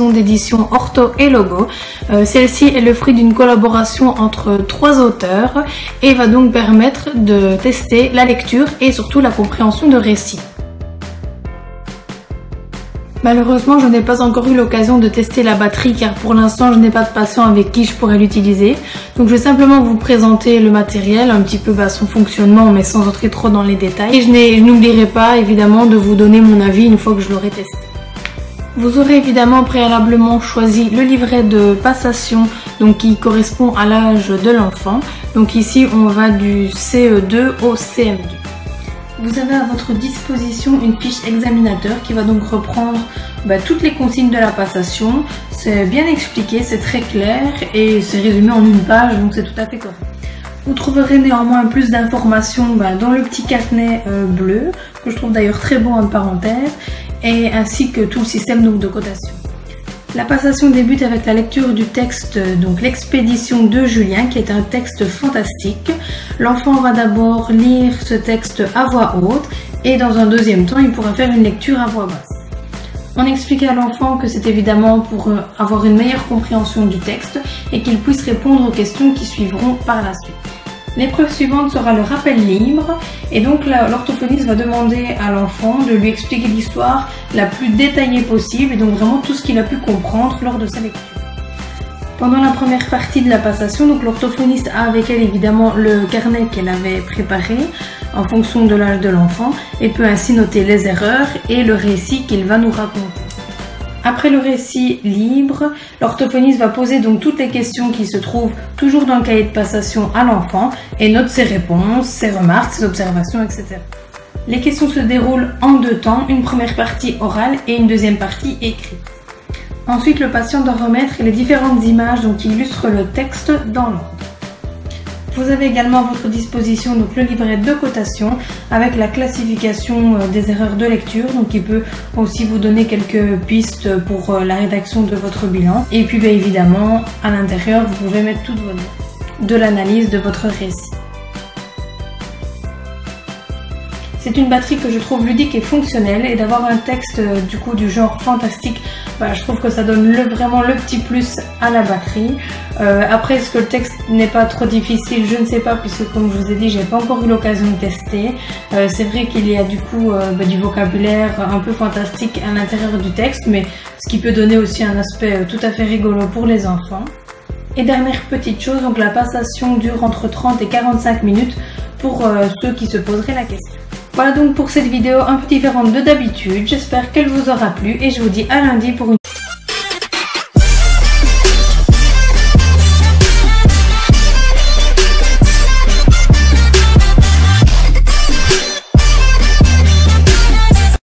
maison d'édition Ortho et Logo. Celle-ci est le fruit d'une collaboration entre 3 auteurs et va donc permettre de tester la lecture et surtout la compréhension de récits. Malheureusement, je n'ai pas encore eu l'occasion de tester la batterie car pour l'instant je n'ai pas de patient avec qui je pourrais l'utiliser. Donc je vais simplement vous présenter le matériel, un petit peu son fonctionnement mais sans entrer trop dans les détails. Et je n'oublierai pas évidemment de vous donner mon avis une fois que je l'aurai testé. Vous aurez évidemment préalablement choisi le livret de passation donc qui correspond à l'âge de l'enfant. Donc ici on va du CE2 au CM2. Vous avez à votre disposition une fiche examinateur qui va donc reprendre toutes les consignes de la passation. C'est bien expliqué, c'est très clair et c'est résumé en une page, donc c'est tout à fait correct. Vous trouverez néanmoins plus d'informations dans le petit carnet bleu, que je trouve d'ailleurs très beau en parenthèse, et ainsi que tout le système de cotation. La passation débute avec la lecture du texte, donc l'expédition de Julien, qui est un texte fantastique. L'enfant va d'abord lire ce texte à voix haute et dans un deuxième temps, il pourra faire une lecture à voix basse. On explique à l'enfant que c'est évidemment pour avoir une meilleure compréhension du texte et qu'il puisse répondre aux questions qui suivront par la suite. L'épreuve suivante sera le rappel libre et donc l'orthophoniste va demander à l'enfant de lui expliquer l'histoire la plus détaillée possible et donc vraiment tout ce qu'il a pu comprendre lors de sa lecture. Pendant la première partie de la passation, donc l'orthophoniste a avec elle évidemment le carnet qu'elle avait préparé en fonction de l'âge de l'enfant et peut ainsi noter les erreurs et le récit qu'il va nous raconter. Après le récit libre, l'orthophoniste va poser donc toutes les questions qui se trouvent toujours dans le cahier de passation à l'enfant et note ses réponses, ses remarques, ses observations, etc. Les questions se déroulent en 2 temps, une première partie orale et une deuxième partie écrite. Ensuite, le patient doit remettre les différentes images qui illustrent le texte dans l'ordre. Vous avez également à votre disposition donc le livret de cotation avec la classification des erreurs de lecture, donc qui peut aussi vous donner quelques pistes pour la rédaction de votre bilan. Et puis bien évidemment, à l'intérieur, vous pouvez mettre toutes vos notes de l'analyse de votre récit. C'est une batterie que je trouve ludique et fonctionnelle et d'avoir un texte du genre fantastique, je trouve que ça donne vraiment le petit plus à la batterie. Après, est-ce que le texte n'est pas trop difficile? Je ne sais pas puisque comme je vous ai dit, j'ai pas encore eu l'occasion de tester. C'est vrai qu'il y a du vocabulaire un peu fantastique à l'intérieur du texte, mais ce qui peut donner aussi un aspect tout à fait rigolo pour les enfants. Et dernière petite chose, donc la passation dure entre 30 et 45 minutes pour ceux qui se poseraient la question. Voilà donc pour cette vidéo un peu différente de d'habitude, j'espère qu'elle vous aura plu et je vous dis à lundi pour une